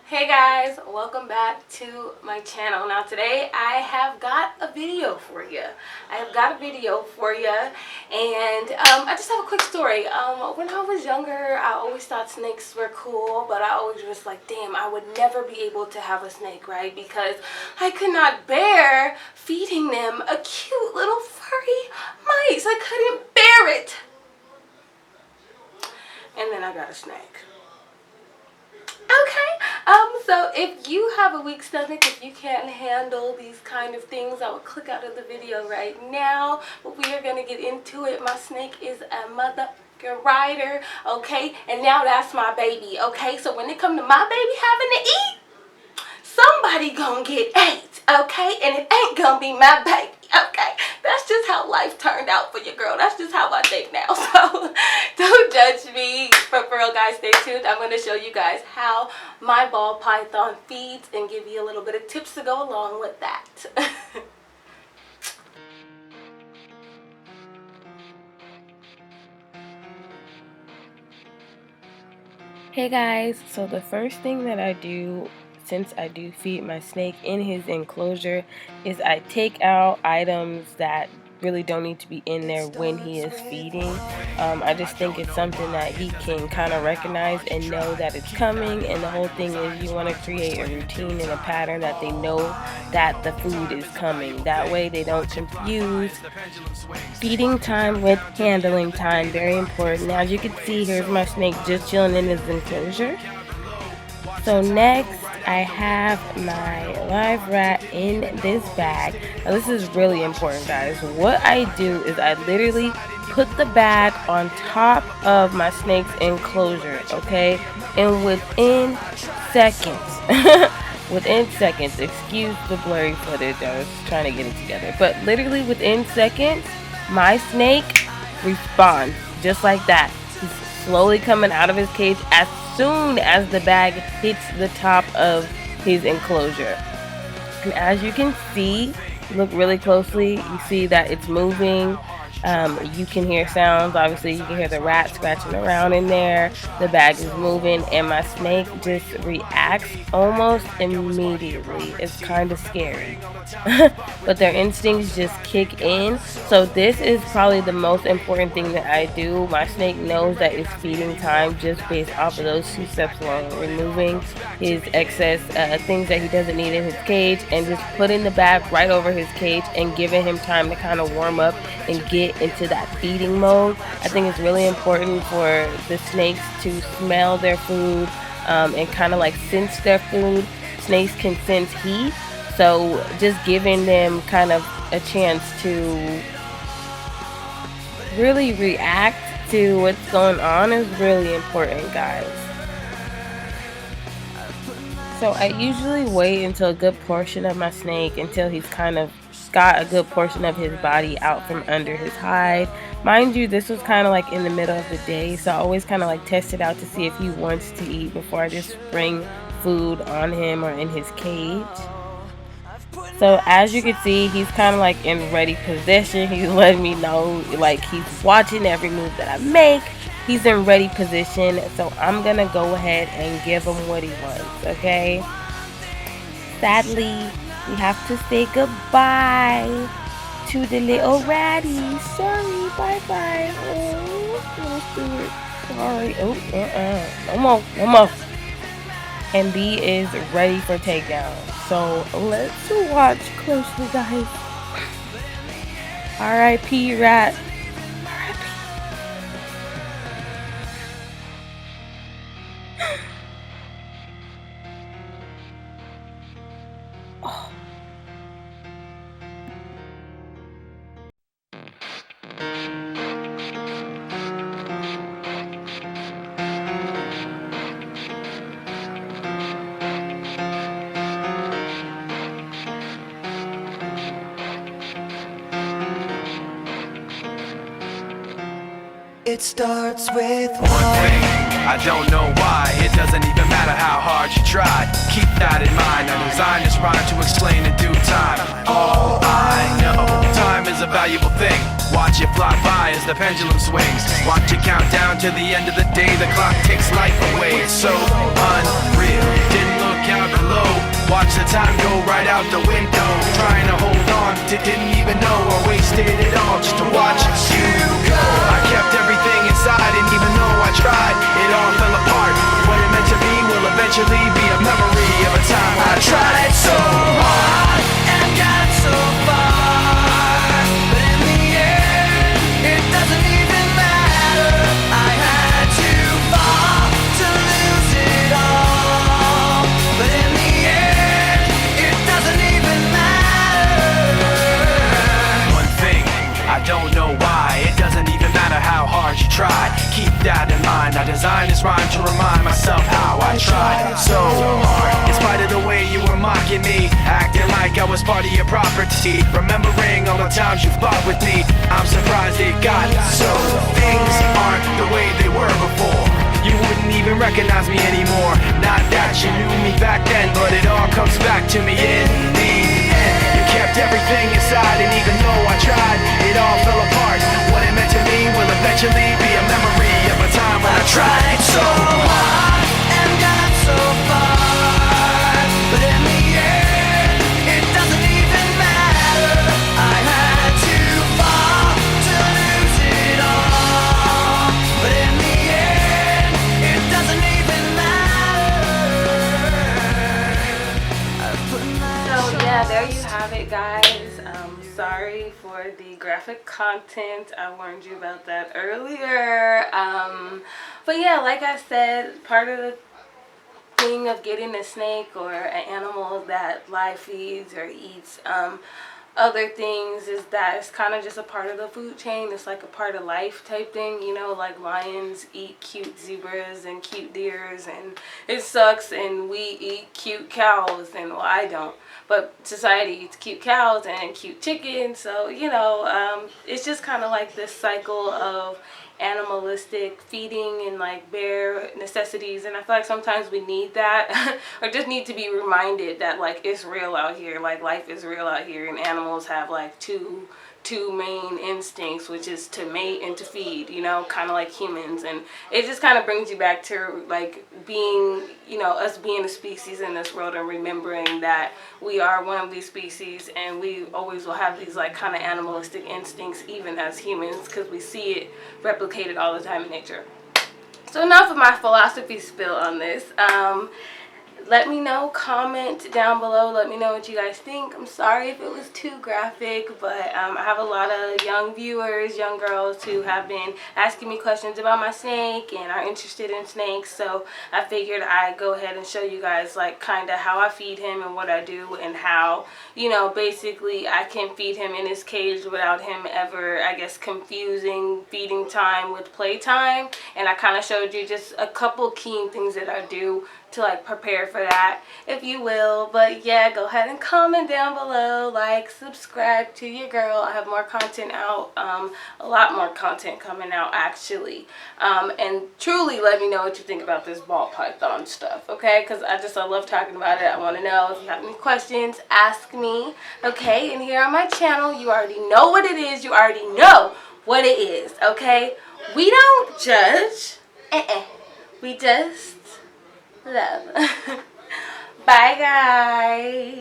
Hey guys, welcome back to my channel. Now today I have got a video for you. And I just have a quick story. When I was younger, I always thought snakes were cool, but I always was like, damn, I would never be able to have a snake, right? Because I could not bear feeding them a cute little furry mice. I couldn't bear it. And then I got a snake. Okay, so if you have a weak stomach, if you can't handle these kind of things, I will click out of the video right now. But we are going to get into it. My snake is a motherfucking rider, okay? And now that's my baby, okay? So when it comes to my baby having to eat, somebody gonna get ate, okay? And it ain't gonna be my baby, okay? That's just how life turned out for your girl. That's just how I think now. So don't judge me. For real, guys, stay tuned. I'm gonna show you guys how my ball python feeds and give you a little bit of tips to go along with that. Hey guys, so the first thing that I do since I do feed my snake in his enclosure is I take out items that really don't need to be in there when he is feeding. I just think it's something that he can kind of recognize and know that it's coming, and the whole thing is you want to create a routine and a pattern that they know that the food is coming. That way they don't confuse feeding time with handling time. Very important. As you can see, here's my snake just chilling in his enclosure. So next I have my live rat in this bag. Now this is really important, guys. What I do is I literally put the bag on top of my snake's enclosure, okay? And within seconds, excuse the blurry footage, I was trying to get it together, but literally within seconds, my snake responds just like that. He's slowly coming out of his cage as soon as the bag hits the top of his enclosure. And as you can see, look really closely, you see that it's moving. You can hear sounds. Obviously you can hear the rat scratching around in there. The bag is moving and my snake just reacts almost immediately. It's kind of scary. But their instincts just kick in. So this is probably the most important thing that I do. My snake knows that it's feeding time just based off of those 2 steps alone. Removing his excess things that he doesn't need in his cage and just putting the bag right over his cage and giving him time to kind of warm up and get into that feeding mode. I think it's really important for the snakes to smell their food and kind of like sense their food. Snakes can sense heat, so just giving them kind of a chance to really react to what's going on is really important, guys. So I usually wait until a good portion of my snake, until he's kind of got a good portion of his body out from under his hide. Mind you, this was kind of like in the middle of the day, so I always kind of like test it out to see if he wants to eat before I just spring food on him or in his cage. So as you can see, he's kind of like in ready position. He's letting me know, like, he's watching every move that I make. He's in ready position, so I'm gonna go ahead and give him what he wants, okay? Sadly, we have to say goodbye to the little ratty. Sorry, bye-bye. Oh, sorry. Oh, no more. And B is ready for takedown. So let's watch closely, guys. R.I.P. rat. Oh. It starts with one thing, I don't know why. It doesn't even matter how hard you try. Keep that in mind, I designed this rhyme to explain in due time. All I know, time is a valuable thing. Watch it fly by as the pendulum swings. Watch it count down to the end of the day. The clock takes life away, it's so unreal. Didn't look the time go right out the window. Trying to hold on, didn't even know I wasted it all just to watch you go. I kept everything inside, and even though I tried, it all fell apart. What it meant to be will eventually be a memory of a time I tried so hard and got so far, but in the end, it doesn't even matter. I had to fall to lose it all, but in the end, it doesn't even matter. One thing, I don't know why, it doesn't even matter how hard you try. Keep that in mind, I designed this rhyme to remind myself how I tried so hard. In spite of the way you were mocking me, acting like I was part of your property, remembering all the times you fought with me, I'm surprised it got so. Things aren't the way they were before. You wouldn't even recognize me anymore. Not that you knew me back then, but it all comes back to me in the end. You kept everything inside, and even though I tried, it all fell apart. What it meant to me will eventually be a memory of a time when I tried so hard and got so far, but in the end, it doesn't even matter. I had to fall to lose it all, but in the end, it doesn't even matter. So yeah, there you have it, guys. Sorry for the graphic content. I warned you about that earlier. But yeah, like I said, part of the thing of getting a snake or an animal that live feeds or eats other things is that it's kind of just a part of the food chain. It's like a part of life type thing, you know, like lions eat cute zebras and cute deers, and it sucks, and we eat cute cows, and well, I don't, but society eats cute cows and cute chickens. So you know, it's just kind of like this cycle of animalistic feeding and like bare necessities, and I feel like sometimes we need that or just need to be reminded that like it's real out here, like life is real out here, and animals have like two main instincts, which is to mate and to feed, you know, kind of like humans. And it just kind of brings you back to like being, you know, us being a species in this world, and remembering that we are one of these species, and we always will have these like kind of animalistic instincts even as humans, because we see it replicated all the time in nature. So enough of my philosophy spill on this. Let me know, comment down below, let me know what you guys think. I'm sorry if it was too graphic, but I have a lot of young viewers, young girls who have been asking me questions about my snake and are interested in snakes, so I figured I'd go ahead and show you guys like kind of how I feed him and what I do, and how, you know, basically I can feed him in his cage without him ever, I guess, confusing feeding time with playtime. And I kind of showed you just a couple key things that I do to like prepare for that, if you will. But yeah, go ahead and comment down below, like, subscribe to your girl. I have more content out, a lot more content coming out actually, and truly let me know what you think about this ball python stuff, okay? Because I love talking about it. I want to know if you have any questions, ask me, okay? And here on my channel, you already know what it is, you already know what it is, okay? We don't judge, we just love. Bye, guys.